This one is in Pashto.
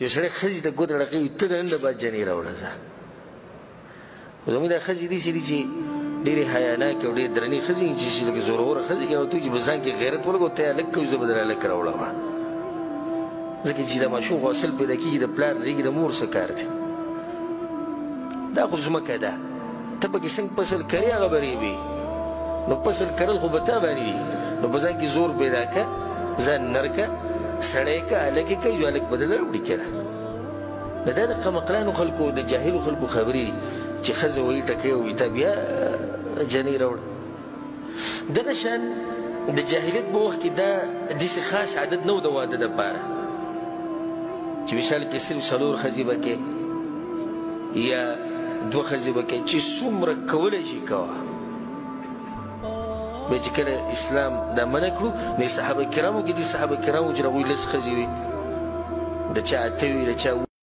یو سړی ښځې ته ګوته ړقوي ته د نن نه بعد جنې راوړه ځه خو زموږ دا ښځې داسې دي چې ډېرې حیاناکې او ډېرې درنې ښځې چې لکه زوروره ښځې او ته چې په ځان کې غیرت ولګوو ته یې هلک کوي زه به درله هلک راوړم ځکه چې د ماشوم خو اصل پیدا کېږي د پلار رېږي د مور څه کار دی دا خو ځمکه ده ته پکې څنګه فصل کرې هغه به رېبې نو فصل کرل خو به تا باندې دي نو په ځان کې زور پیدا کړه ځان نر کړه سړی کړه هلک یې کوي هلک به درله راوړي که نه دا د قمقلانو خلکو د جاهلو خلکو خبرې دي چې ښځه وایي ټکی ووایي تا بیا جنۍ راوړه دغه شان د جاهلیت په وخت کې دا داسې خاص عادت نه و د واده دپاره چې مثال کې صرف څلور ښځې به کې یا دوه ښځې به کې چې څومره کولی شي کوه بیا چې کله اسلام دا منع کړو نو صحابه کرامو کې دي صحابه کرامو چې هغوی لس ښځې وي د چا اته وي د چا